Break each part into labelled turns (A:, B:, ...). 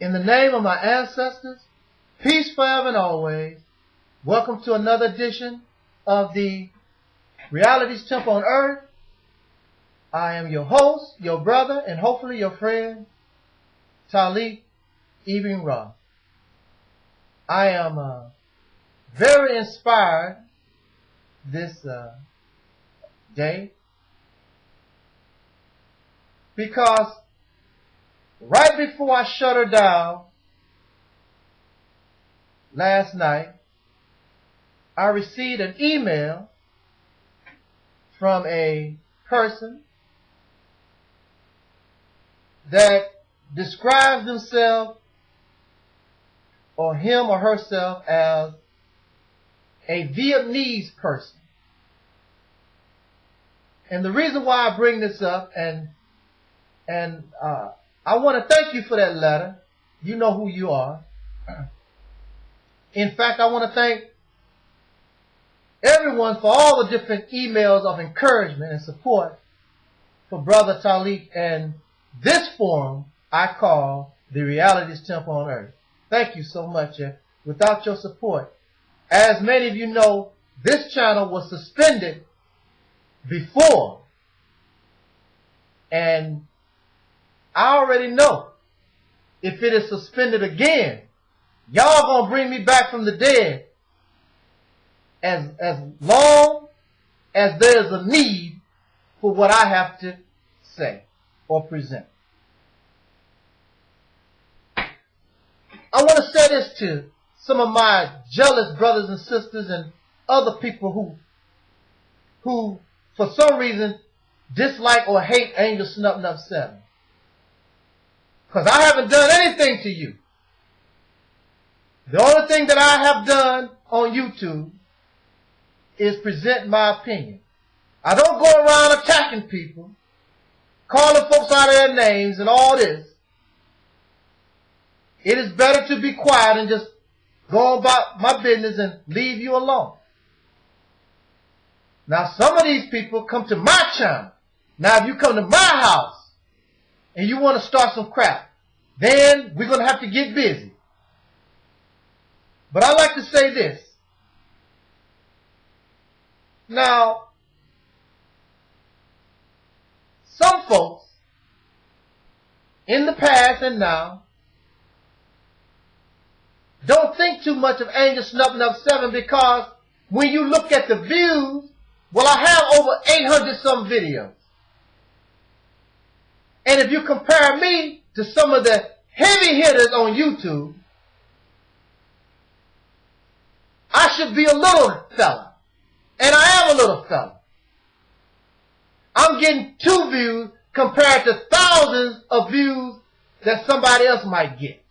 A: In the name of my ancestors, peace forever and always. Welcome to another edition of the Reality's Temple on Earth. I am your host, your brother, and hopefully your friend, Taalik Ibn'rad. I am very inspired this day because right before I shut her down last night, I received an email from a person that describes themselves or him or herself as a Vietnamese person. And the reason why I bring this up, and I want to thank you for that letter. You know who you are. In fact, I want to thank everyone for all the different emails of encouragement and support for Brother Taalik and this forum I call the Reality's Temple on Earth. Thank you so much. Without your support, as many of you know, this channel was suspended before, and I already know if it is suspended again, y'all gonna bring me back from the dead as long as there's a need for what I have to say or present. I want to say this to some of my jealous brothers and sisters and other people who for some reason dislike or hate Angelsnupnup7. Because I haven't done anything to you. The only thing that I have done on YouTube is present my opinion. I don't go around attacking people, calling folks out of their names and all this. It is better to be quiet and just go about my business and leave you alone. Now, some of these people come to my channel. Now, if you come to my house and you want to start some crap, then we're going to have to get busy. But I like to say this. Now, some folks in the past and now don't think too much of Angelsnupnup7 because when you look at the views, well, I have over 800 some videos. And if you compare me to some of the heavy hitters on YouTube, I should be a little fella. And I am a little fella. I'm getting 2 views compared to thousands of views that somebody else might get.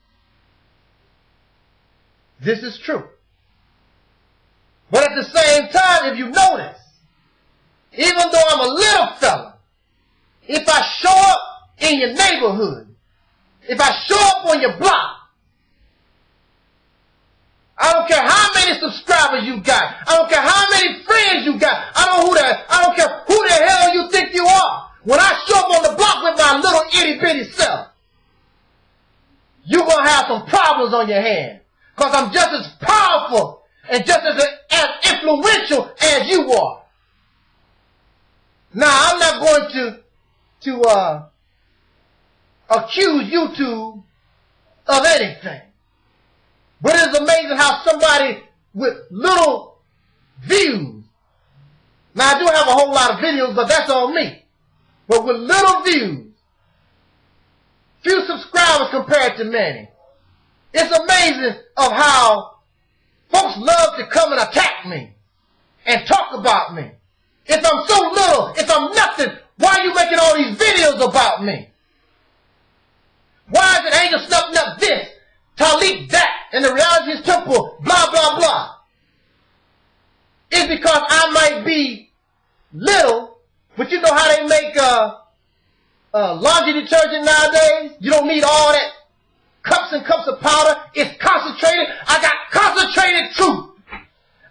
A: This is true. But at the same time, if you notice, even though I'm a little fella, if I show up in your neighborhood, if I show up on your block, I don't care how many subscribers you got, I don't care how many friends you got, I don't care who the hell you think you are. When I show up on the block with itty bitty self, you're going to have some problems on your hands. Because I'm just as powerful and just as influential as you are. Now, I'm not going to accuse YouTube of anything. But it's amazing how somebody with little views, now I do have a whole lot of videos, but that's on me. But with little views, few subscribers compared to many, it's amazing of how folks love to come and attack me and talk about me. If I'm so little, if I'm nothing, why are you making all these videos about me? Why is it Angelsnupnup this, Taalik that, and the Realist temple, blah, blah, blah? It's because I might be little, but you know how they make laundry detergent nowadays? You don't need all that cups and cups of powder. It's concentrated. I got concentrated truth.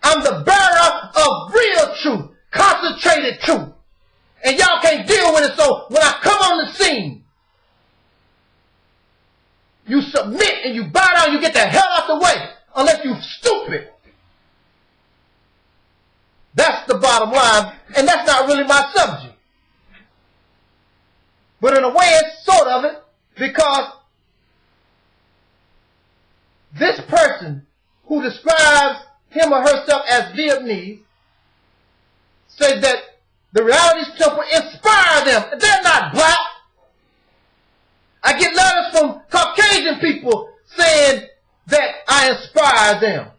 A: I'm the bearer of real truth, concentrated truth. And y'all can't deal with it, so when I come on the scene, you submit and you bow down, you get the hell out the way, unless you stupid. That's the bottom line, and that's not really my subject. But in a way, it's sort of it, because this person who describes him or herself as Vietnamese says that the Reality Temple inspire them. They're not black. I get letters from Caucasian people saying that I inspire them.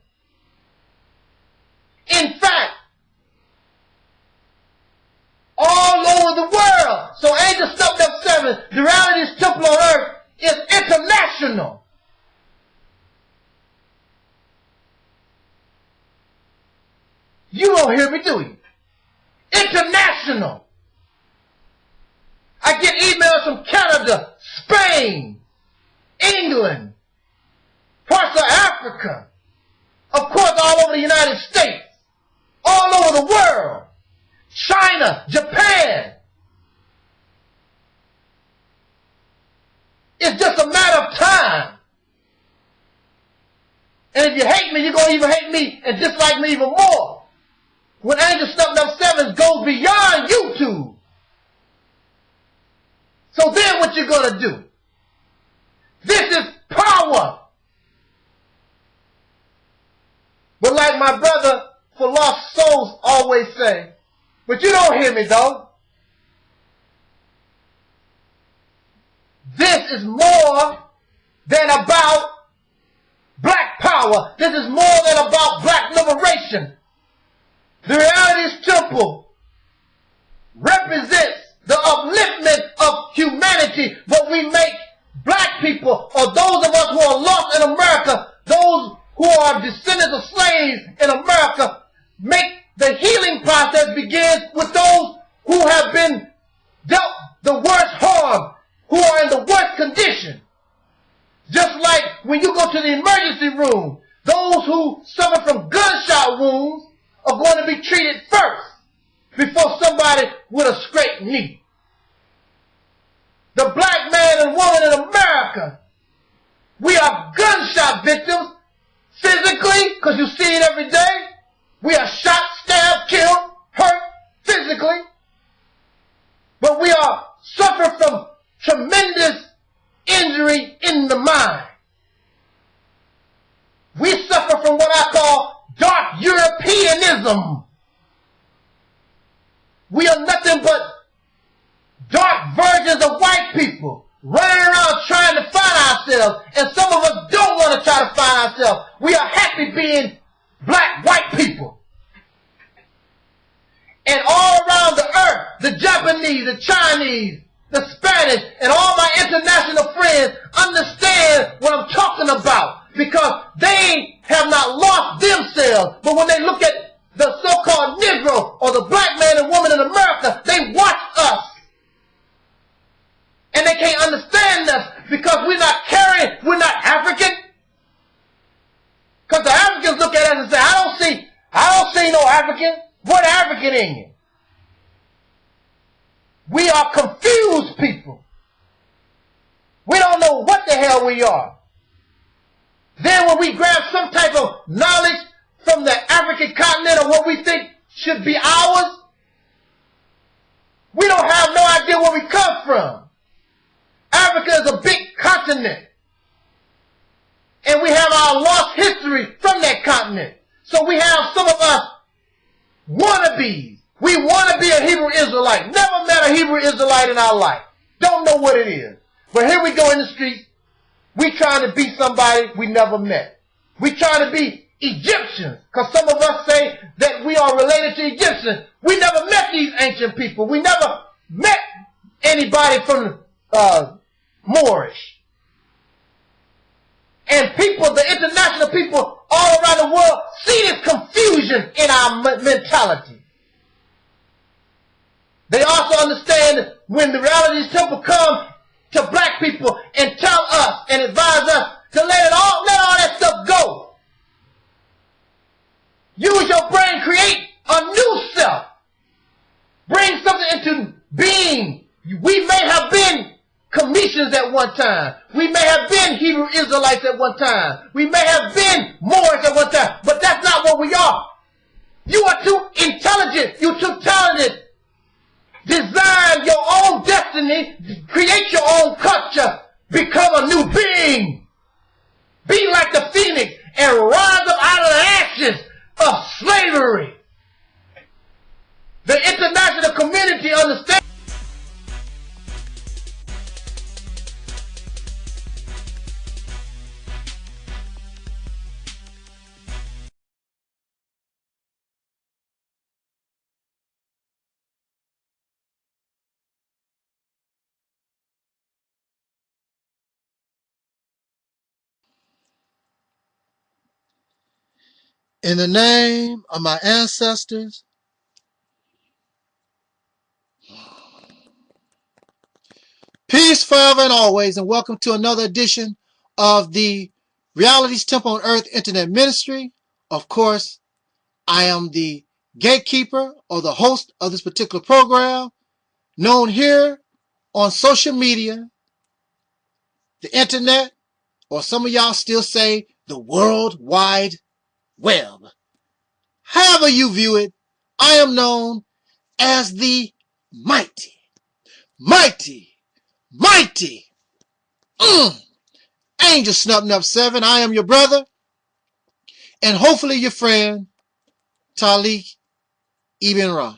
A: In fact, all over the world. So Angelsnupnup7, the Reality Temple on earth, is international. You don't hear me, do you? International. I get emails from Canada, Spain, England, parts of Africa, of course all over the United States, all over the world, China, Japan. It's just a matter of time. And if you hate me, you're going to even hate me and dislike me even more. When Angelsnupnup7 goes beyond YouTube. So then what you're going to do? This is power. But like my brother for lost souls always say, but you don't hear me though. This is more than about black power. This is more than about black liberation. The Reality's temple represents the upliftment of humanity, but we make black people, or those of us who are lost in America, those who are descendants of slaves in America, make the healing process begins with those who have been dealt the worst harm, who are in the worst condition. Just like when you go to the emergency room, those who suffer from gunshot wounds are going to be treated first before somebody with a scraped knee. The black man and woman in America, we are gunshot victims physically, because you see it every day. We are shot, stabbed, killed, hurt physically. But we are suffering from tremendous injury in the mind. We suffer from what I call dark Europeanism. We are nothing but dark versions of white people running around trying to find ourselves, and some of us don't want to try to find ourselves. We are happy being black white people. And all around the earth, the Japanese, the Chinese, the Spanish, and all my international friends understand what I'm talking about, because they have not lost themselves. But when they look at the so-called Negro or the black man and woman in America, they watch us. And they can't understand us because we're not carrying, we're not African. Because the Africans look at us and say, I don't see no African. What African in you? We are confused people. where we are. Then when we grab some type of knowledge from the African continent or what we think should be ours, we don't have no idea where we come from. Africa is a big continent. And we have our lost history from that continent. So we have some of us wannabes. We want to be a Hebrew Israelite. Never met a Hebrew Israelite in our life. Don't know what it is. But here we go in the streets. We trying to be somebody we never met. We trying to be Egyptians. Because some of us say that we are related to Egyptians. We never met these ancient people. We never met anybody from Moorish. And people, the international people all around the world, see this confusion in our mentality. They also understand when the Realist Temple comes to black people and tell us and advise us to let all that stuff go. Use your brain, create a new self. Bring something into being. We may have been Commissions at one time. We may have been Hebrew Israelites at one time. We may have been Moors at one time. But that's not what we are. You are too intelligent. You're too talented. Design your own destiny. Create your own culture. Become a new being. Be like the phoenix and rise up out of the ashes of slavery. The international community understands.
B: In the name of my ancestors, peace forever and always, and welcome to another edition of the Reality's Temple on Earth Internet Ministry. Of course, I am the gatekeeper or the host of this particular program, known here on social media, the internet, or some of y'all still say the World Wide Web. However you view it, I am known as the mighty, Angelsnupnup7. I am your brother and hopefully your friend, Taalik Ibn'rad.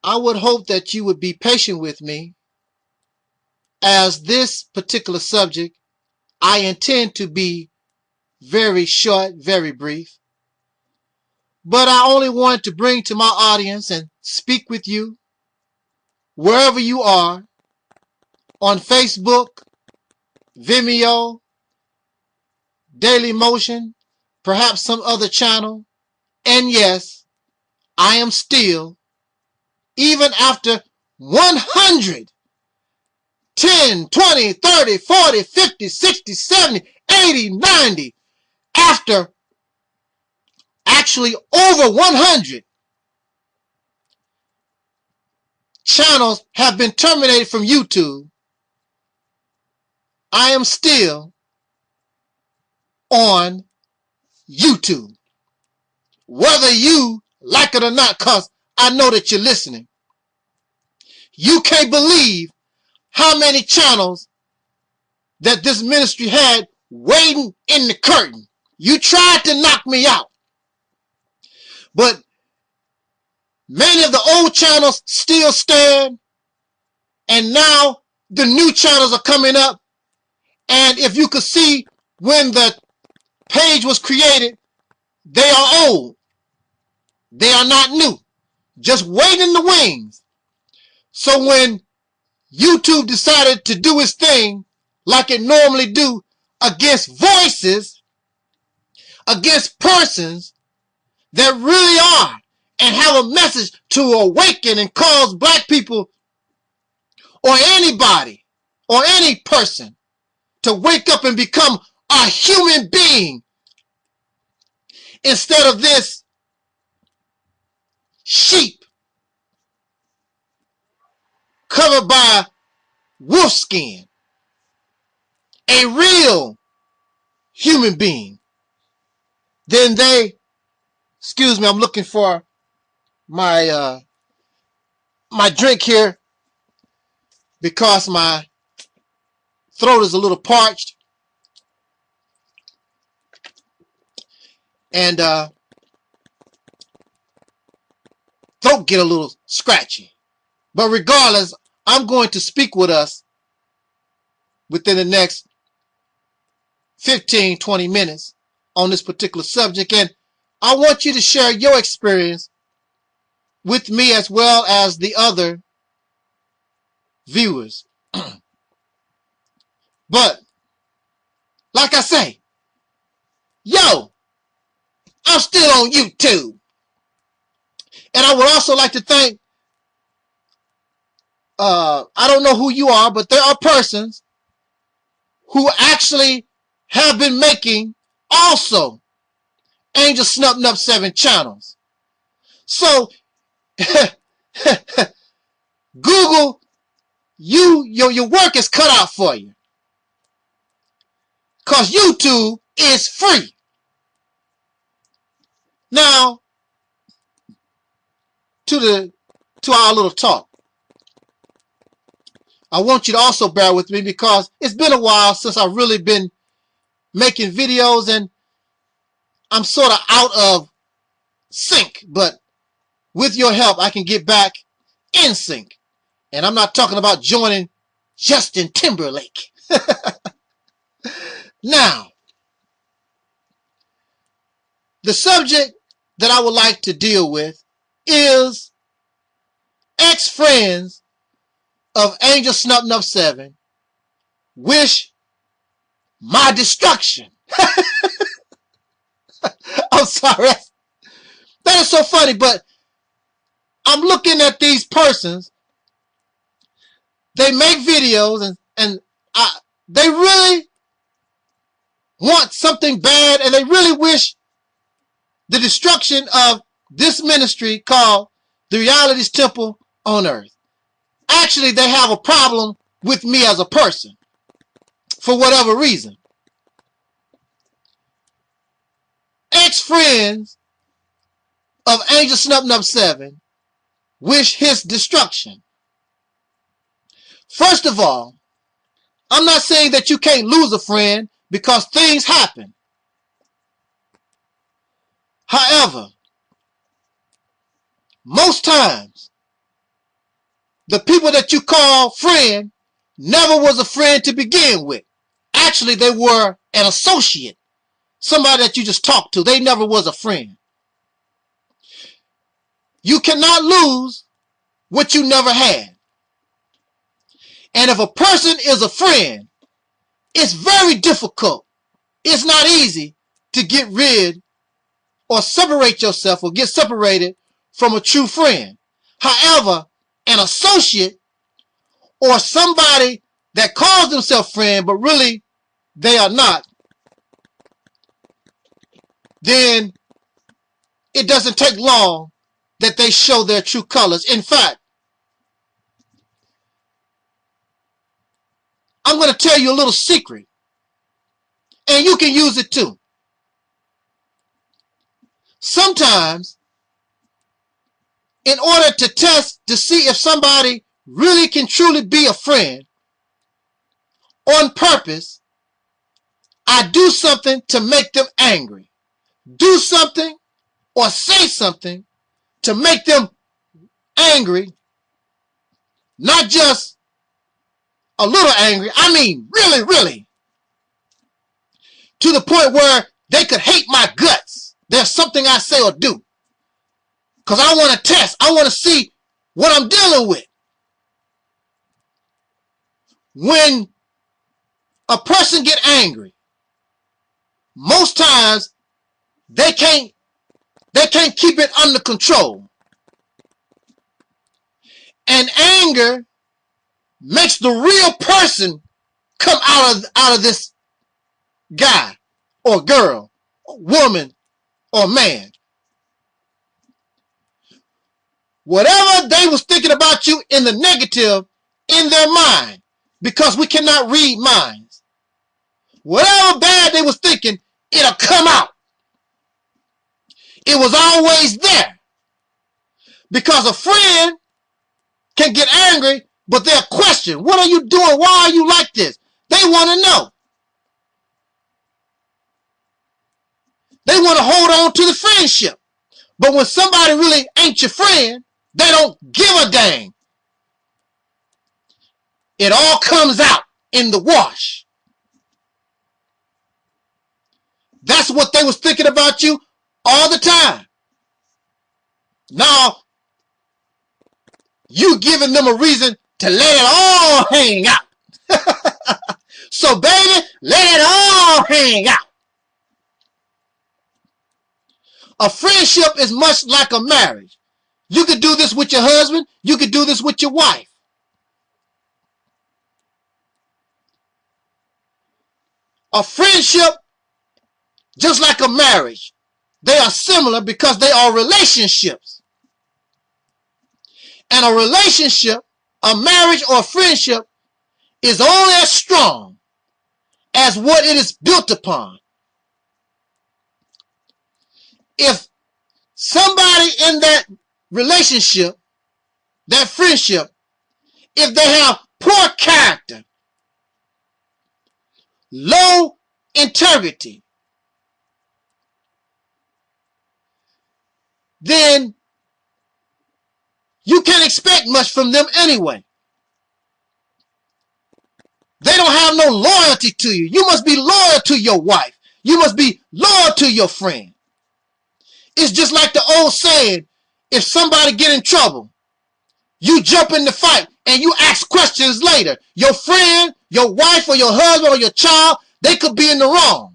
B: I would hope that you would be patient with me, as this particular subject I intend to be very short, very brief. But I only want to bring to my audience and speak with you wherever you are, on Facebook, Vimeo, Daily Motion, perhaps some other channel. And yes, I am still, even after 100, 10, 20, 30, 40, 50, 60, 70, 80, 90, after actually over 100 channels have been terminated from YouTube, I am still on YouTube. Whether you like it or not, because I know that you're listening. You can't believe how many channels that this ministry had waiting in the curtain. You tried to knock me out, but many of the old channels still stand, and now the new channels are coming up. And if you could see when the page was created, they are old. They are not new, just waiting in the wings. So when YouTube decided to do its thing like it normally do against voices, against persons that really are and have a message to awaken and cause black people or anybody or any person to wake up and become a human being, instead of this sheep covered by wolf skin, a real human being, then they, excuse me, I'm looking for my my drink here because my throat is a little parched, and throat get a little scratchy. But regardless, I'm going to speak with us within the next 15-20 minutes on this particular subject, and I want you to share your experience with me as well as the other viewers. But like I say, yo, I'm still on YouTube, and I would also like to thank I don't know who you are, but there are persons who actually have been making also Angelsnupnup7 channels. So Google, your work is cut out for you, because YouTube is free. Now to our little talk. I want you to also bear with me because it's been a while since I've really been making videos, and I'm sort of out of sync, but with your help I can get back in sync. And I'm not talking about joining Justin Timberlake. Now, the subject that I would like to deal with is ex-friends of Angelsnupnup7 wish my destruction. I'm sorry. That is so funny, but I'm looking at these persons. They make videos and they really want something bad, and they really wish the destruction of this ministry called the Reality's Temple on Earth. Actually, they have a problem with me as a person for whatever reason. Ex-friends of Angelsnupnup7 wish his destruction. First of all, I'm not saying that you can't lose a friend, because things happen. However, most times, the people that you call friend never was a friend to begin with. Actually, they were an associate. Somebody that you just talked to. They never was a friend. You cannot lose what you never had. And if a person is a friend, it's very difficult. It's not easy to get rid or separate yourself or get separated from a true friend. However, an associate or somebody that calls themselves friend but really they are not, then it doesn't take long that they show their true colors. In fact, I'm going to tell you a little secret, and you can use it too. Sometimes, in order to test to see if somebody really can truly be a friend, on purpose, I do something to make them angry. Do something or say something to make them angry, not just a little angry, I mean really, really, to the point where they could hate my guts. There's something I say or do, because I want to test, I want to see what I'm dealing with. When a person get angry, most times they can't keep it under control. And anger makes the real person come out of this guy or girl, or woman or man. Whatever they was thinking about you in the negative in their mind, because we cannot read minds. Whatever bad they was thinking, it'll come out. It was always there. Because a friend can get angry, but they'll question, what are you doing? Why are you like this? They want to know. They want to hold on to the friendship. But when somebody really ain't your friend, they don't give a dang. It all comes out in the wash. That's what they was thinking about you all the time. Now, you giving them a reason to let it all hang out. So, baby, let it all hang out. A friendship is much like a marriage. You could do this with your husband. You could do this with your wife. A friendship, just like a marriage, they are similar because they are relationships. And a relationship, a marriage or a friendship, is only as strong as what it is built upon. If somebody in that relationship, that friendship, if they have poor character, low integrity, then you can't expect much from them anyway. They don't have no loyalty to you. You must be loyal to your wife. You must be loyal to your friend. It's just like the old saying, if somebody get in trouble, you jump in the fight and you ask questions later. Your friend, your wife, or your husband, or your child, they could be in the wrong.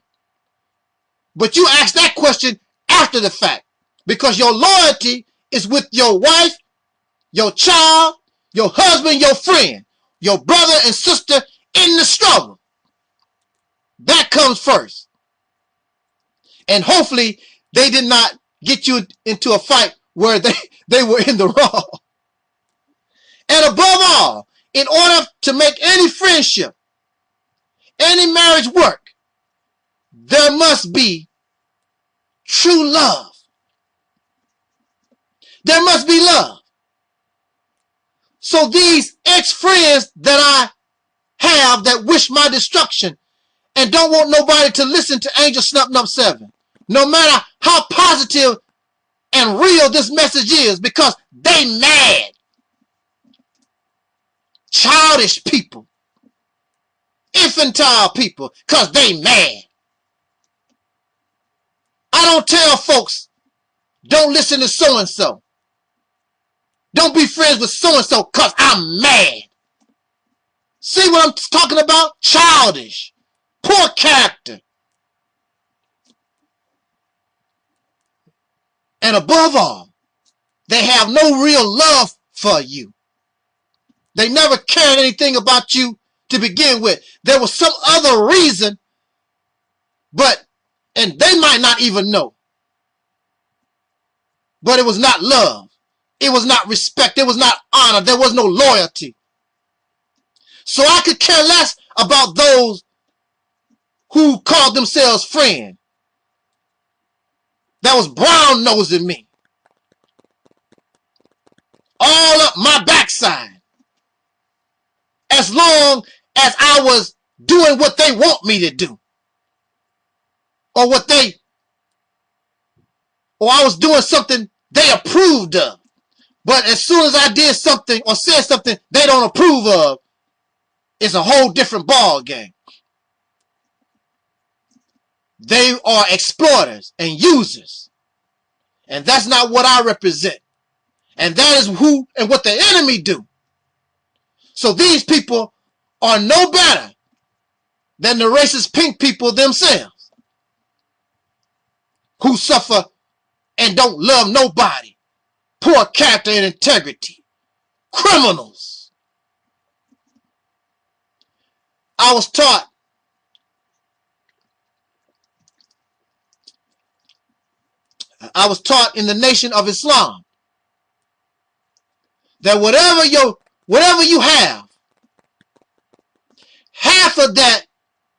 B: But you ask that question after the fact because your loyalty is with your wife, your child, your husband, your friend, your brother and sister in the struggle. That comes first. And hopefully they did not get you into a fight where they were in the wrong. And above all, in order to make any friendship, any marriage work, there must be true love. There must be love. So these ex-friends that I have that wish my destruction and don't want nobody to listen to Angelsnupnup7, no matter how positive and real this message is, because they mad. Childish people. Infantile people, because they mad. I don't tell folks, don't listen to so-and-so. Don't be friends with so-and-so because I'm mad. See what I'm talking about? Childish. Poor character. And above all, they have no real love for you. They never cared anything about you to begin with. There was some other reason, and they might not even know. But it was not love. It was not respect. It was not honor. There was no loyalty. So I could care less about those who called themselves friends. That was brown-nosing me. All up my backside. As long as I was doing what they want me to do. Or I was doing something they approved of. But as soon as I did something or said something they don't approve of, it's a whole different ball game. They are exploiters and users. And that's not what I represent. And that is who and what the enemy do. So these people are no better than the racist pink people themselves, who suffer and don't love nobody. Poor character and integrity. Criminals. I was taught in the Nation of Islam that whatever you have, half of that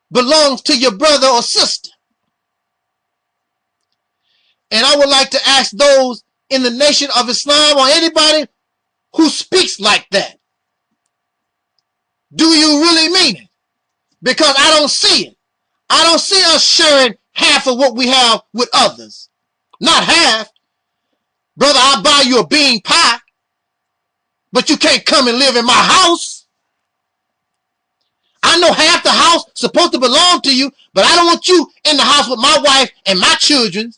B: belongs to your brother or sister. And I would like to ask those in the Nation of Islam or anybody who speaks like that, do you really mean it? Because I don't see it. I don't see us sharing half of what we have with others. Not half. Brother, I'll buy you a bean pie, but you can't come and live in my house. I know half the house supposed to belong to you, but I don't want you in the house with my wife and my children.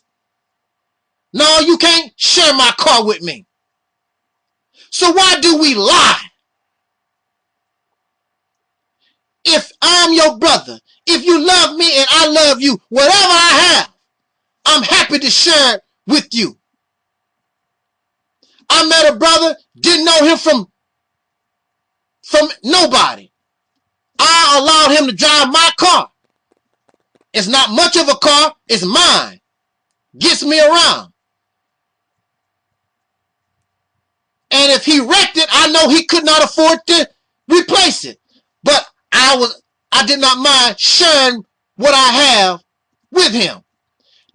B: No, you can't share my car with me. So why do we lie? If I'm your brother, if you love me and I love you, whatever I have, I'm happy to share it with you. I met a brother, didn't know him from nobody. I allowed him to drive my car. It's not much of a car, it's mine. Gets me around. And if he wrecked it, I know he could not afford to replace it. But I did not mind sharing what I have with him.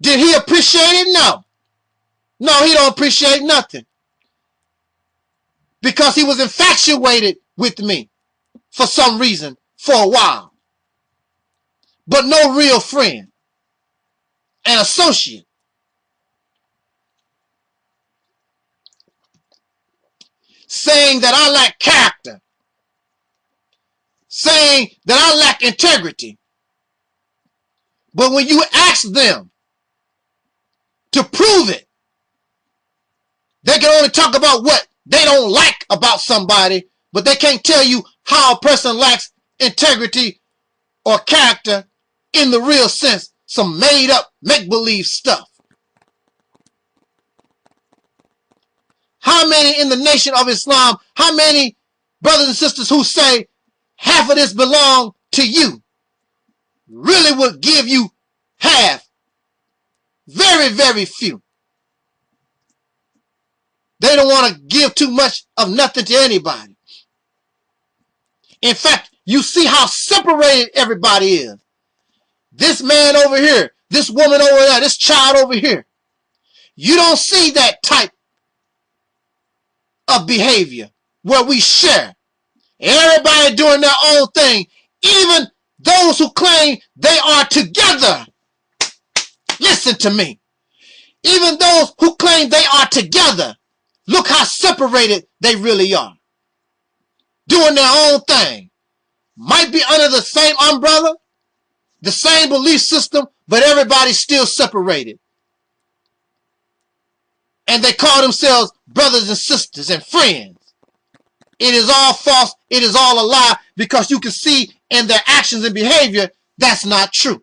B: Did he appreciate it? No. No, he don't appreciate nothing. Because he was infatuated with me for some reason for a while. But no real friend and associate. Saying that I lack character. Saying that I lack integrity. But when you ask them to prove it, they can only talk about what they don't like about somebody, but they can't tell you how a person lacks integrity or character in the real sense. Some made up, make-believe stuff. How many in the Nation of Islam, how many brothers and sisters who say half of this belong to you really would give you half? Very, very few. They don't want to give too much of nothing to anybody. In fact, you see how separated everybody is. This man over here, this woman over there, this child over here. You don't see that type of behavior where we share. Everybody doing their own thing. Even those who claim they are together. Listen to me. Even those who claim they are together. Look how separated they really are. Doing their own thing. Might be under the same umbrella, the same belief system, but everybody's still separated. And they call themselves brothers and sisters and friends. It is all false. It is all a lie, because you can see in their actions and behavior that's not true.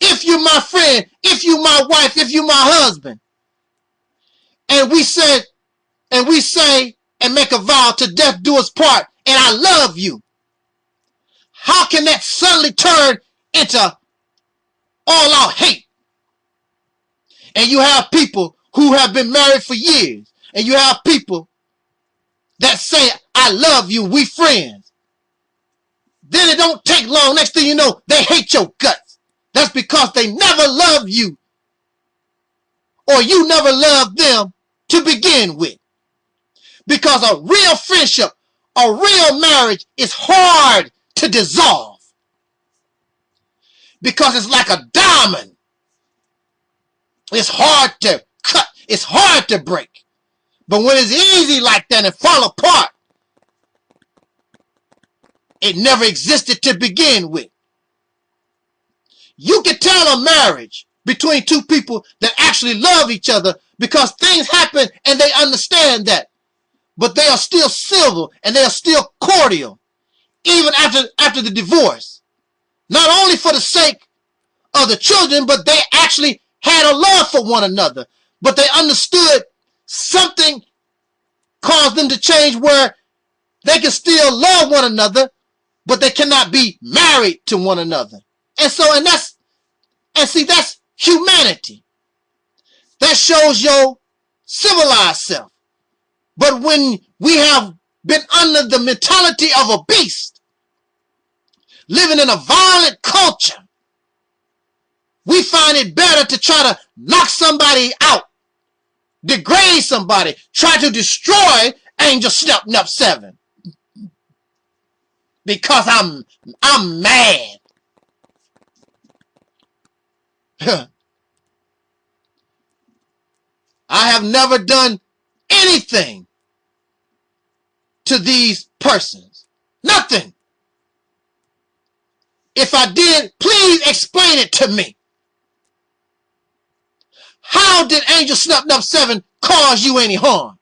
B: If you're my friend, if you're my wife, if you're my husband, and we say and make a vow to death do us part, and I love you, how can that suddenly turn into all out hate? And you have people who have been married for years, and you have people that say, I love you, we friends. Then it don't take long, next thing you know, they hate your guts. That's because they never loved you, or you never loved them to begin with. Because a real friendship, a real marriage is hard to dissolve. Because it's like a diamond. It's hard to cut. It's hard to break. But when it's easy like that and fall apart, it never existed to begin with. You can tell a marriage between two people that actually love each other because things happen and they understand that. But they are still civil and they are still cordial even after the divorce. Not only for the sake of the children, but they actually had a love for one another. But they understood something caused them to change where they can still love one another, but they cannot be married to one another. And that's humanity. That shows your civilized self. But when we have been under the mentality of a beast, living in a violent culture, we find it better to try to knock somebody out, degrade somebody, try to destroy Angelsnupnup7 because I'm mad. I have never done anything to these persons. Nothing. If I did, please explain it to me. How did Angelsnupnup7 cause you any harm?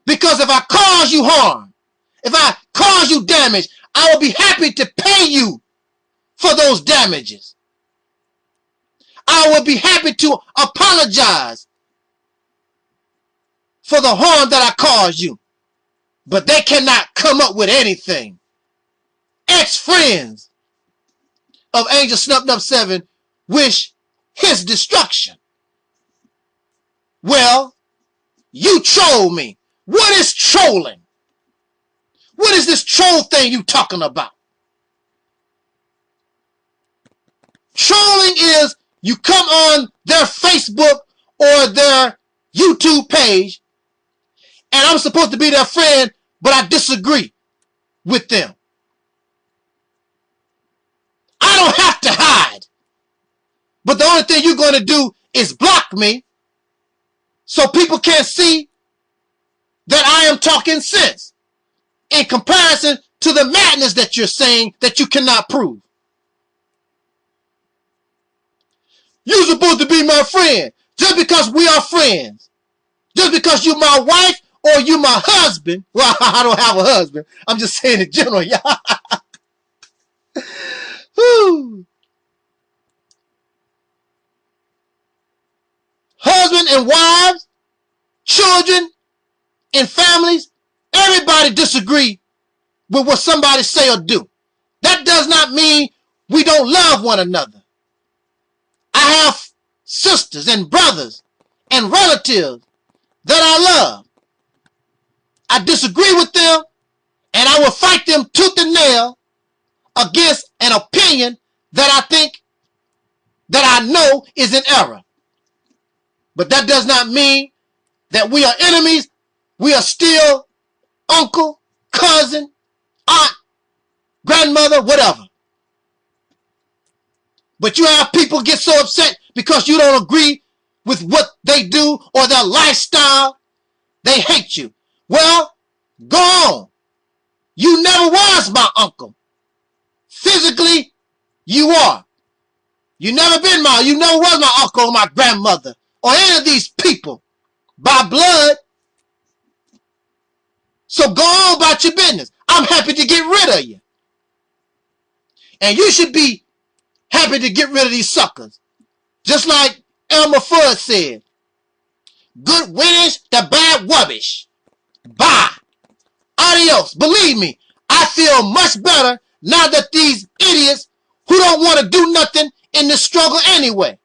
B: Because if I cause you harm, if I cause you damage, I will be happy to pay you for those damages. I will be happy to apologize for the harm that I caused you. But they cannot come up with anything. Ex-friends of Angelsnupnup7 wish his destruction. Well, you troll me. What is trolling? What is this troll thing you talking about? Trolling is you come on their Facebook or their YouTube page, and I'm supposed to be their friend, but I disagree with them. I don't have to hide. But the only thing you're going to do is block me so people can't see that I am talking sense in comparison to the madness that you're saying that you cannot prove. You're supposed to be my friend just because we are friends. Just because you're my wife or you my husband. Well, I don't have a husband. I'm just saying in general, y'all. Husband and wives, children and families, everybody disagree with what somebody say or do. That does not mean we don't love one another. I have sisters and brothers and relatives that I love. I disagree with them, and I will fight them tooth and nail against an opinion that I think, that I know is in error. But that does not mean that we are enemies. We are still uncle, cousin, aunt, grandmother, whatever. But you have people get so upset because you don't agree with what they do or their lifestyle. They hate you. Well, go on. You never was my uncle. Physically, you are. You never was my uncle or my grandmother or any of these people by blood. So go on about your business. I'm happy to get rid of you. And you should be happy to get rid of these suckers. Just like Elmer Fudd said, good winnings to bad rubbish. Bye. Adios. Believe me, I feel much better now that these idiots who don't want to do nothing in this struggle anyway.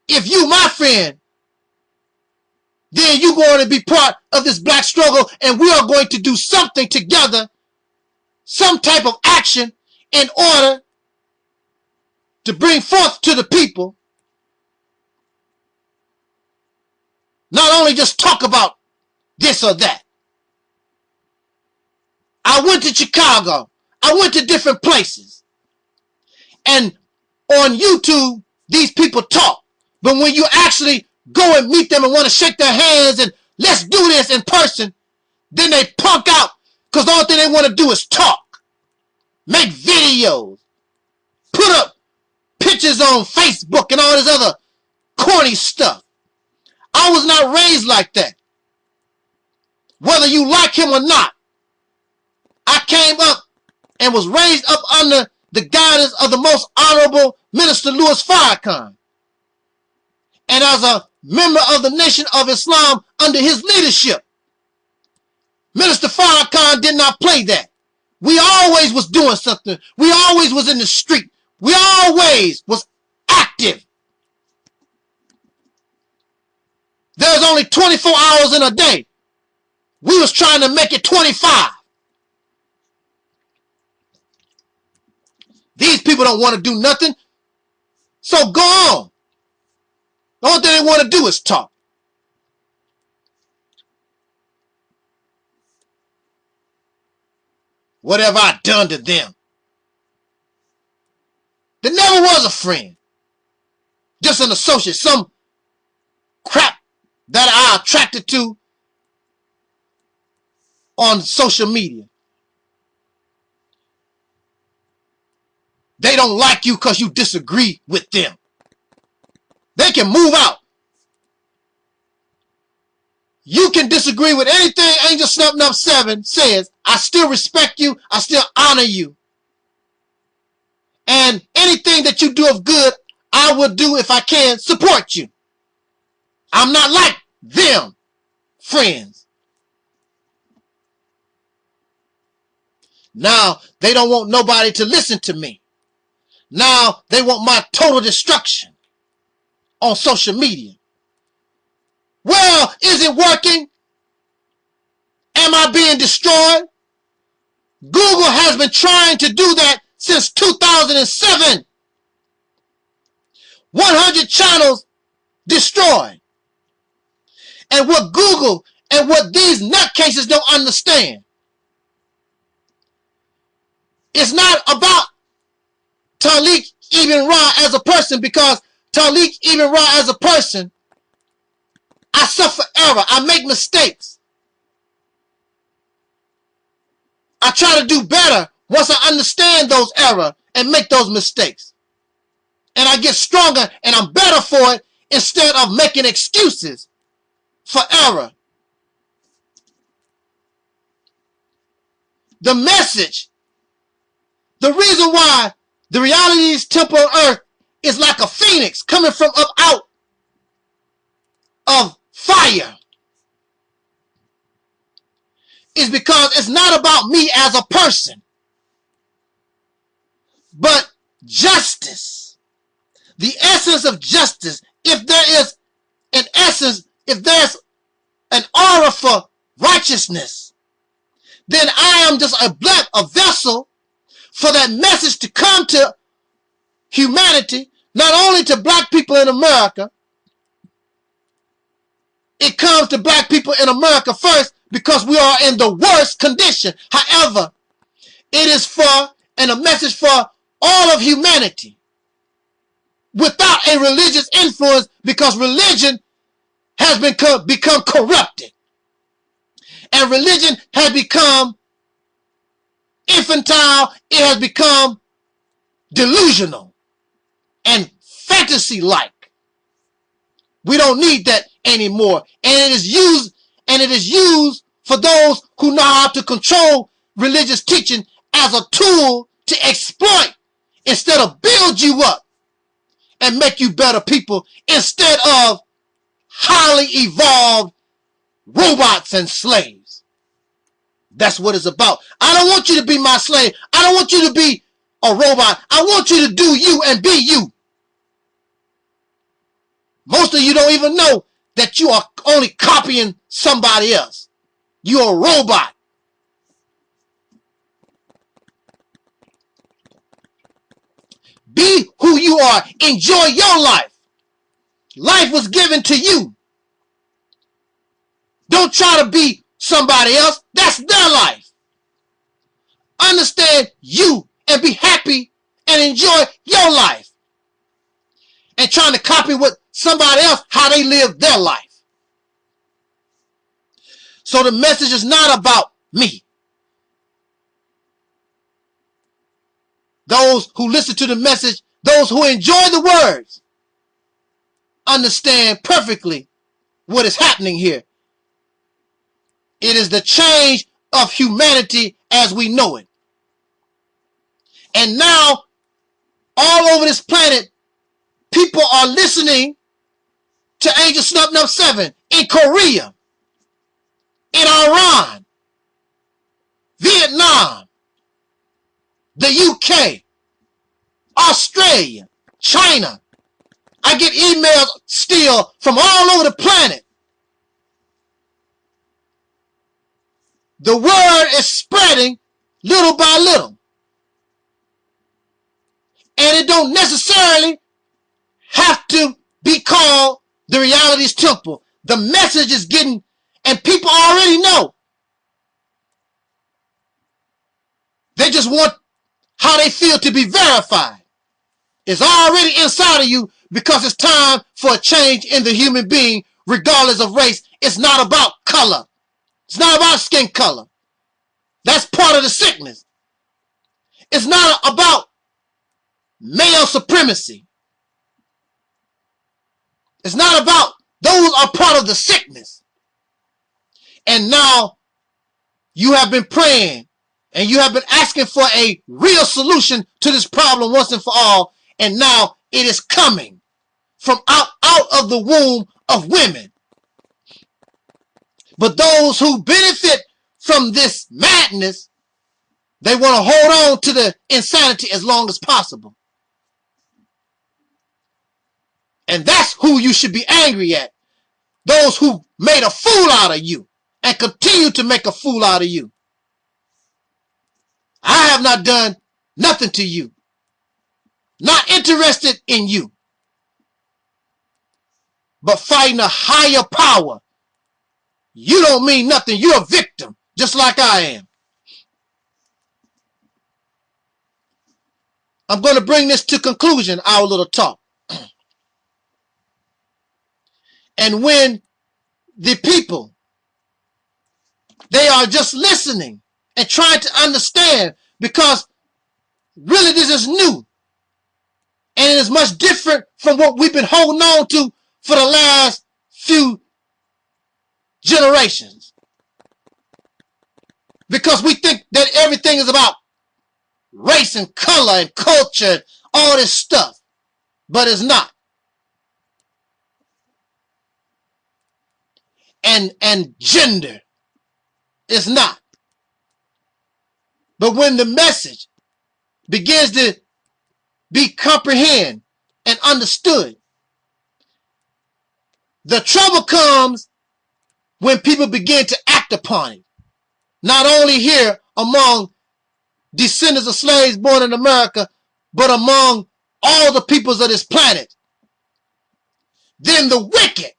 B: If you my friend, then you're going to be part of this black struggle, and we are going to do something together, some type of action in order to bring forth to the people, not only just talk about this or that. I went to Chicago. I went to different places. And on YouTube, these people talk. But when you actually go and meet them and want to shake their hands and let's do this in person, then they punk out because the only thing they want to do is talk, make videos, put up pictures on Facebook and all this other corny stuff. I was not raised like that. Whether you like him or not, I came up and was raised up under the guidance of the most honorable Minister Louis Farrakhan. And as a member of the Nation of Islam under his leadership, Minister Farrakhan did not play that. We always was doing something. We always was in the street. We always was active. There only 24 hours in a day. We was trying to make it 25. These people don't want to do nothing. So go on. The only thing they want to do is talk. What have I done to them? There never was a friend. Just an associate. Some crap that I attracted to on social media. They don't like you because you disagree with them. They can move out. You can disagree with anything Angelsnupnup7 says. I still respect you. I still honor you. And anything that you do of good, I will do if I can support you. I'm not like them, friends. Now, they don't want nobody to listen to me. Now, they want my total destruction on social media. Well, is it working? Am I being destroyed? Google has been trying to do that since 2007. 100 channels destroyed. And what Google and what these nutcases don't understand, it's not about Taalik Ibn'rad as a person, because Taalik Ibn'rad as a person, I suffer error. I make mistakes. I try to do better once I understand those errors and make those mistakes. And I get stronger and I'm better for it instead of making excuses for error. The message, the reason why the reality's temple on earth is like a phoenix coming from up out of fire is because it's not about me as a person, but justice. The essence of justice. If there is an essence, if there's an aura for righteousness, then I am just a vessel for that message to come to humanity, not only to black people in America. It comes to black people in America first because we are in the worst condition. However, it is for and a message for all of humanity without a religious influence, because religion has become corrupted. And religion has become infantile. It has become delusional and fantasy-like. We don't need that anymore. And it is used for those who know how to control religious teaching as a tool to exploit instead of build you up and make you better people, instead of highly evolved robots and slaves. That's what it's about. I don't want you to be my slave. I don't want you to be a robot. I want you to do you and be you. Most of you don't even know that you are only copying somebody else. You're a robot. Be who you are. Enjoy your life. Life was given to you. Don't try to be somebody else. That's their life. Understand you and be happy and enjoy your life. And trying to copy what somebody else, how they live their life. So the message is not about me. Those who listen to the message, those who enjoy the words, understand perfectly what is happening here. It is the change of humanity as we know it. And now, all over this planet, people are listening to Angelsnupnup7 in Korea, in Iran, Vietnam, the UK, Australia, China. I get emails still from all over the planet the word is spreading little by little. And it don't necessarily have to be called the Reality's Temple. The message is getting, and people already know. They just want how they feel to be verified. It's already inside of you because it's time for a change in the human being, regardless of race. It's not about color. It's not about skin color. That's part of the sickness. It's not about male supremacy. It's not about, those are part of the sickness. And now you have been praying and you have been asking for a real solution to this problem once and for all. And now it is coming from out of the womb of women. But those who benefit from this madness, they want to hold on to the insanity as long as possible. And that's who you should be angry at. Those who made a fool out of you and continue to make a fool out of you. I have not done nothing to you. Not interested in you. But fighting a higher power. You don't mean nothing. You're a victim, just like I am. I'm going to bring this to conclusion, our little talk. And when the people, they are just listening and trying to understand, because really this is new. And it is much different from what we've been holding on to for the last few generations. Because we think that everything is about race and color and culture and all this stuff. But it's not. And gender is not. But when the message begins to be comprehended and understood, the trouble comes when people begin to act upon it. Not only here among descendants of slaves born in America, but among all the peoples of this planet. Then the wicked,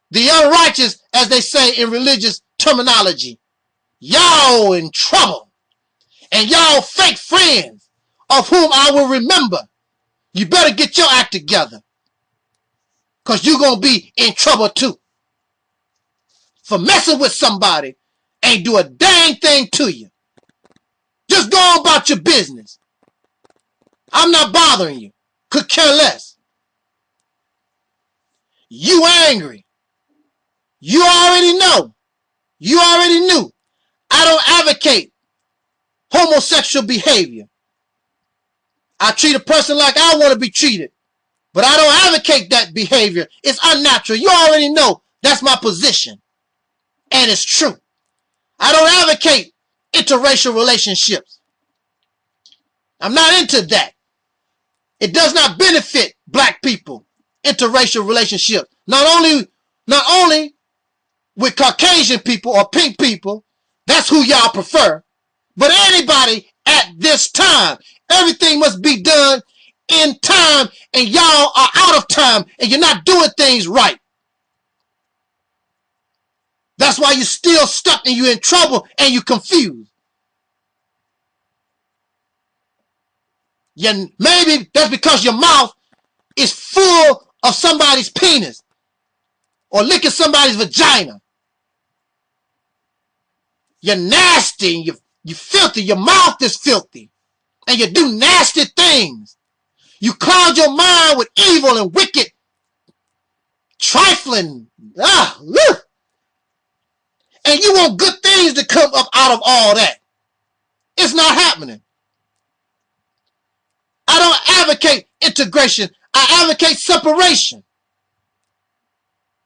B: the unrighteous, as they say in religious terminology, y'all in trouble. And y'all fake friends, of whom I will remember. You better get your act together, because you're going to be in trouble too. For messing with somebody ain't do a dang thing to you. Just go on about your business. I'm not bothering you. Could care less. You angry. You already know. You already knew. I don't advocate homosexual behavior. I treat a person like I want to be treated. But I don't advocate that behavior. It's unnatural. You already know that's my position. And it's true. I don't advocate interracial relationships. I'm not into that. It does not benefit black people, interracial relationships. Not only with Caucasian people or pink people, that's who y'all prefer, but anybody at this time. Everything must be done in time, and y'all are out of time, and you're not doing things right. That's why you're still stuck and you're in trouble and you're confused. Maybe that's because your mouth is full of somebody's penis or licking somebody's vagina. You're nasty and you're filthy. Your mouth is filthy and you do nasty things. You cloud your mind with evil and wicked, trifling. And you want good things to come up out of all that. It's not happening. I don't advocate integration. I advocate separation.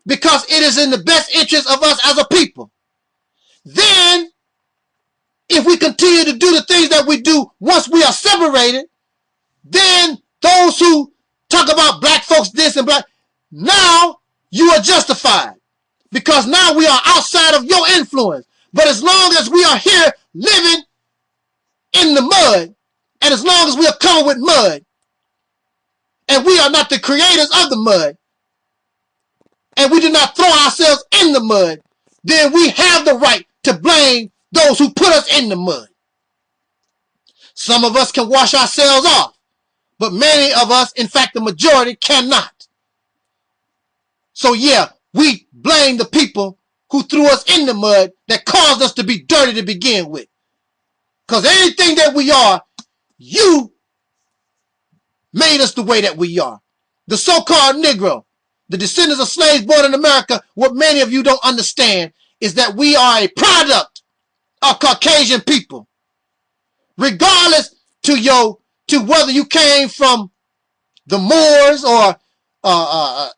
B: Because it is in the best interest of us as a people. Then, if we continue to do the things that we do once we are separated, then those who talk about black folks this and black, now you are justified. Because now we are outside of your influence. But as long as we are here living in the mud, and as long as we are covered with mud, and we are not the creators of the mud, and we do not throw ourselves in the mud, then we have the right to blame those who put us in the mud. Some of us can wash ourselves off, but many of us, in fact the majority, cannot. So yeah, we blame the people who threw us in the mud that caused us to be dirty to begin with. Because anything that we are, you made us the way that we are. The so-called Negro, the descendants of slaves born in America, what many of you don't understand is that we are a product of Caucasian people. Regardless to whether you came from the Moors or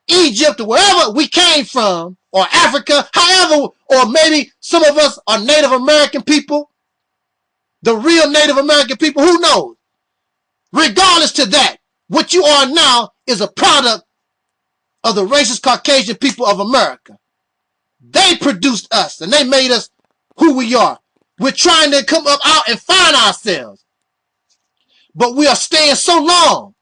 B: Egypt or wherever we came from, or Africa, however, or maybe some of us are Native American people, the real Native American people, who knows? Regardless to that, what you are now is a product of the racist Caucasian people of America. They produced us and they made us who we are. We're trying to come up out and find ourselves. But we are staying so long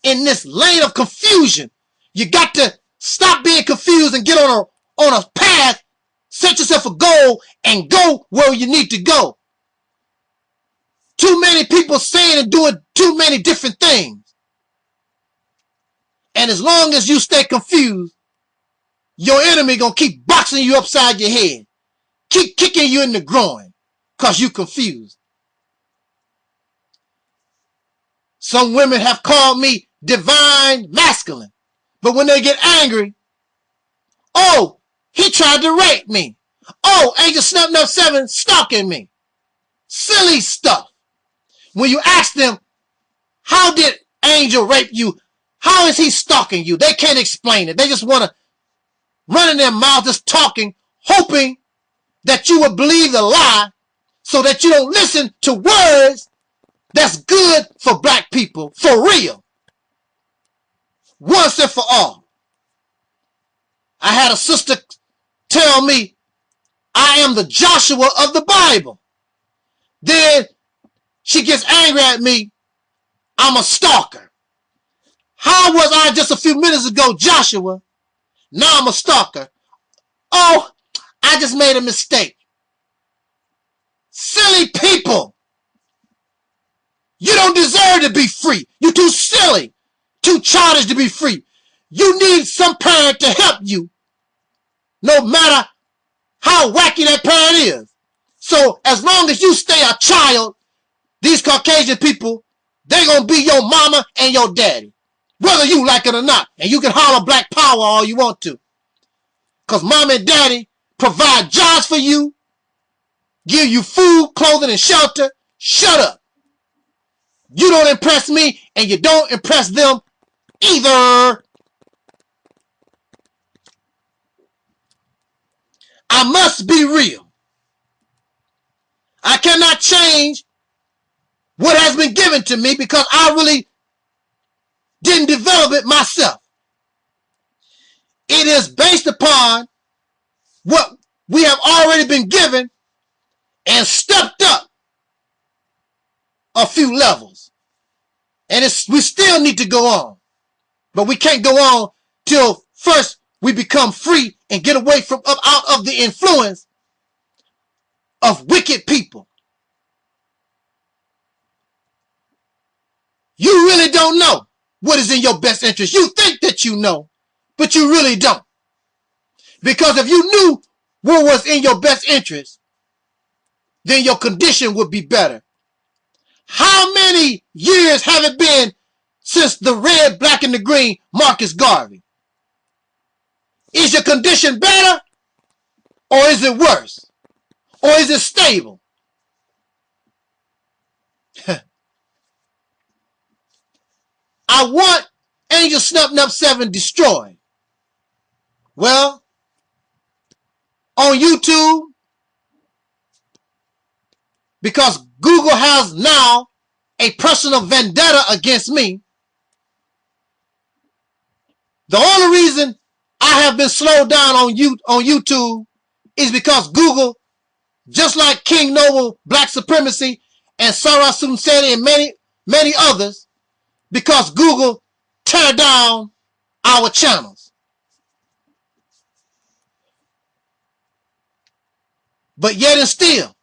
B: in this lane of confusion. You got to stop being confused and get on a path, set yourself a goal, and go where you need to go. Too many people saying and doing too many different things. And as long as you stay confused, your enemy gonna keep boxing you upside your head, keep kicking you in the groin, because you confused. Some women have called me divine masculine, but when they get angry, oh, he tried to rape me. Oh, Angelsnupnup7 stalking me. Silly stuff. When you ask them, how did Angel rape you? How is he stalking you? They can't explain it. They just want to run in their mouth just talking, hoping that you will believe the lie so that you don't listen to words that's good for black people, for real. Once and for all. I had a sister tell me I am the Joshua of the Bible. Then she gets angry at me. I'm a stalker. How was I just a few minutes ago Joshua? Now I'm a stalker. Oh, I just made a mistake. Silly people. You don't deserve to be free. You're too silly, too childish to be free. You need some parent to help you, no matter how wacky that parent is. So as long as you stay a child, these Caucasian people, they're going to be your mama and your daddy, whether you like it or not. And you can holler black power all you want to. Because mom and daddy provide jobs for you, give you food, clothing, and shelter. Shut up. You don't impress me, and you don't impress them either. I must be real. I cannot change what has been given to me because I really didn't develop it myself. It is based upon what we have already been given and stepped up a few levels. And we still need to go on. But we can't go on till first we become free and get away from out of the influence of wicked people. You really don't know what is in your best interest. You think that you know, but you really don't. Because if you knew what was in your best interest, then your condition would be better. How many years have it been since the red, black, and the green Marcus Garvey? Is your condition better? Or is it worse? Or is it stable? I want Angelsnupnup7 destroyed. Well, on YouTube, because Google has now a personal vendetta against me, the only reason I have been slowed down on YouTube is because Google just like King Noble, Black Supremacy, and Sarah Sunseri and many others, because Google tear down our channels. But yet and still,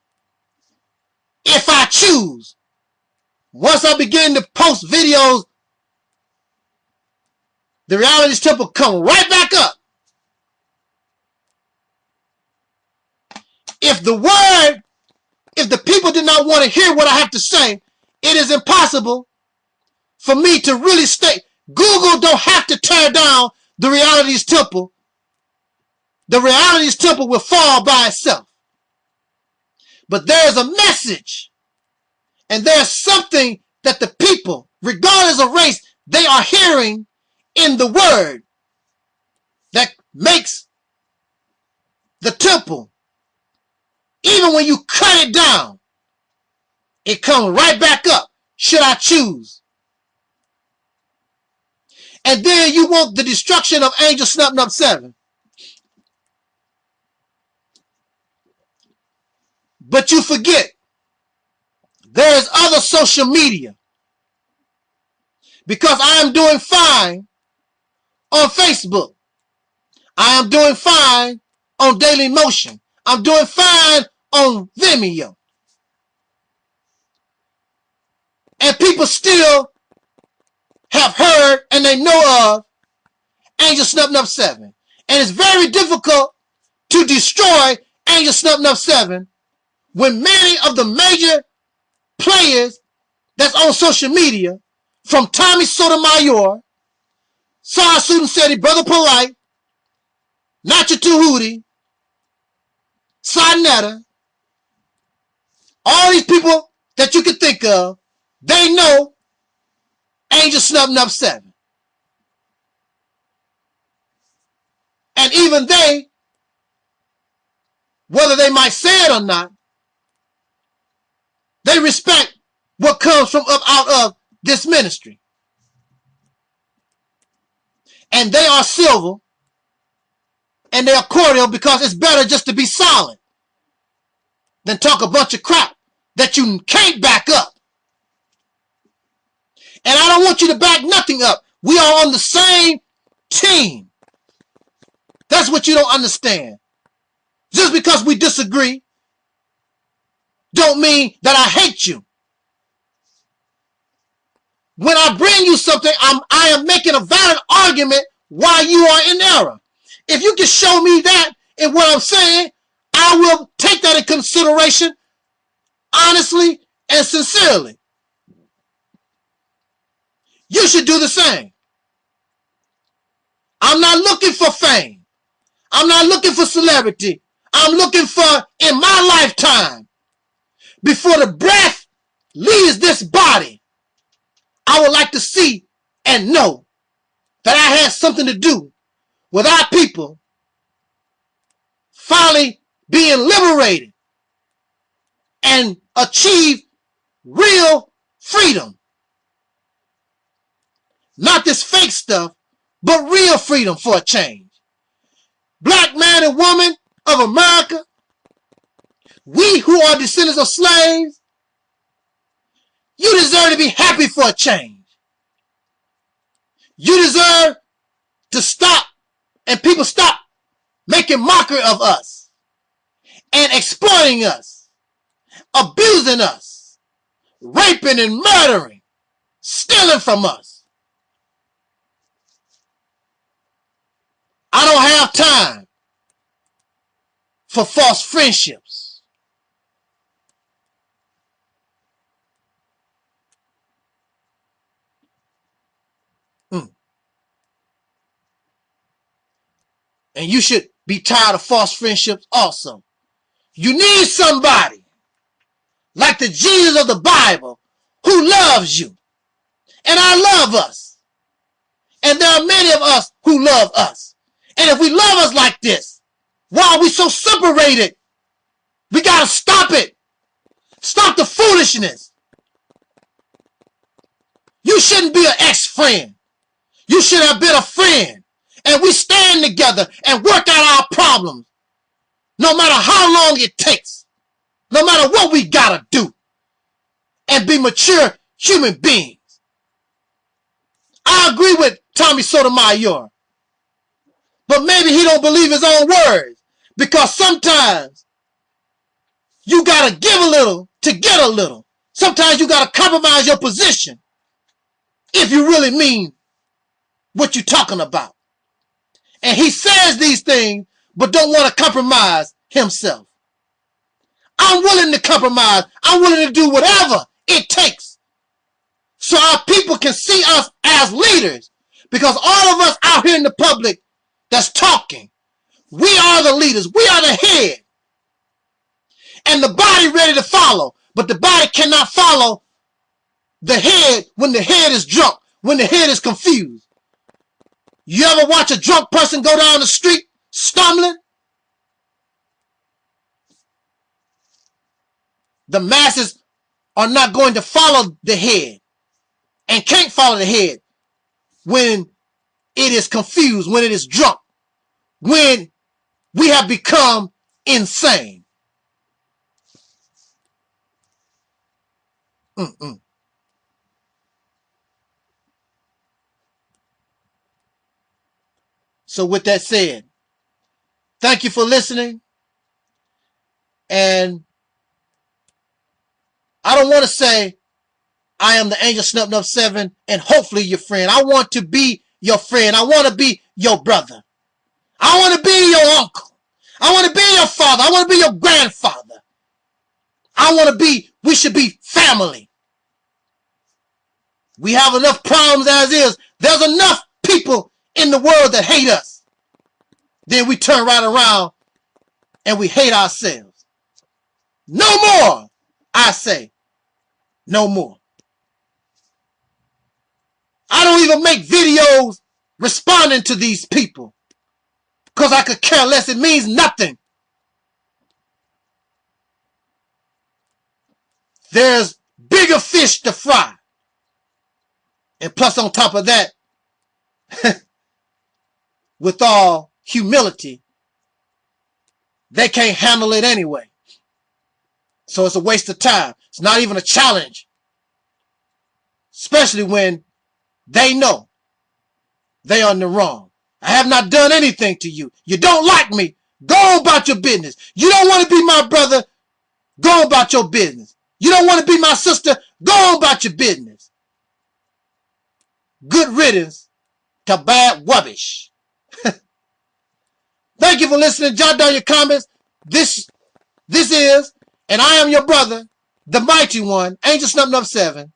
B: if I choose, once I begin to post videos, the Reality's Temple come right back up. If the people did not want to hear what I have to say, it is impossible for me to really stay. Google don't have to tear down the Reality's Temple. The Reality's Temple will fall by itself. But there is a message, and there's something that the people, regardless of race, they are hearing in the word that makes the temple, even when you cut it down, it comes right back up, should I choose. And then you want the destruction of Angelsnupnup7. But you forget, there is other social media. Because I am doing fine on Facebook. I am doing fine on Daily Motion. I'm doing fine on Vimeo. And people still have heard and they know of Angelsnupnup7. And it's very difficult to destroy Angelsnupnup7 when many of the major players that's on social media, from Tommy Sotomayor, Sarah Sunseri, Brother Polite, Nacho Tahuti, Sinetta, all these people that you can think of, they know Angelsnupnup7. And even they, whether they might say it or not, they respect what comes from up out of this ministry. And they are civil and they are cordial because it's better just to be silent than talk a bunch of crap that you can't back up. And I don't want you to back nothing up. We are on the same team. That's what you don't understand. Just because we disagree don't mean that I hate you. When I bring you something, I am making a valid argument why you are in error. If you can show me that in what I'm saying, I will take that in consideration honestly and sincerely. You should do the same. I'm not looking for fame. I'm not looking for celebrity. I'm looking for, in my lifetime, before the breath leaves this body, I would like to see and know that I had something to do with our people finally being liberated and achieve real freedom. Not this fake stuff, but real freedom for a change. Black man and woman of America, we who are descendants of slaves, you deserve to be happy for a change. You deserve to stop and people stop making mockery of us and exploiting us, abusing us, raping and murdering, stealing from us. I don't have time for false friendships. And you should be tired of false friendships also. You need somebody like the Jesus of the Bible who loves you. And I love us. And there are many of us who love us. And if we love us like this, why are we so separated? We got to stop it. Stop the foolishness. You shouldn't be an ex-friend. You should have been a friend. And we stand together and work out our problems, no matter how long it takes. No matter what we gotta do. And be mature human beings. I agree with Tommy Sotomayor. But maybe he don't believe his own words. Because sometimes you gotta give a little to get a little. Sometimes you gotta compromise your position. If you really mean what you're talking about. And he says these things, but don't want to compromise himself. I'm willing to compromise. I'm willing to do whatever it takes. So our people can see us as leaders. Because all of us out here in the public that's talking, we are the leaders. We are the head. And the body ready to follow. But the body cannot follow the head when the head is drunk, when the head is confused. You ever watch a drunk person go down the street stumbling? The masses are not going to follow the head and can't follow the head when it is confused, when it is drunk, when we have become insane. So with that said, thank you for listening. And I don't want to say I am the Angelsnupnup7 and hopefully your friend. I want to be your friend. I want to be your brother. I want to be your uncle. I want to be your father. I want to be your grandfather. I want to be, we should be family. We have enough problems as is. There's enough people in the world that hate us. Then we turn right around and we hate ourselves. No more, I say. No more. I don't even make videos responding to these people. Because I could care less. It means nothing. There's bigger fish to fry. And plus on top of that, with all humility, they can't handle it anyway. So it's a waste of time. It's not even a challenge. Especially when they know they are in the wrong. I have not done anything to you. You don't like me. Go on about your business. You don't want to be my brother. Go on about your business. You don't want to be my sister. Go on about your business. Good riddance to bad rubbish. Thank you for listening. Jot down your comments. This is, and I am your brother, the mighty one, Angelsnupnup7.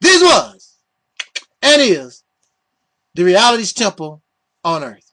B: This was, and is, the Reality's Temple on Earth.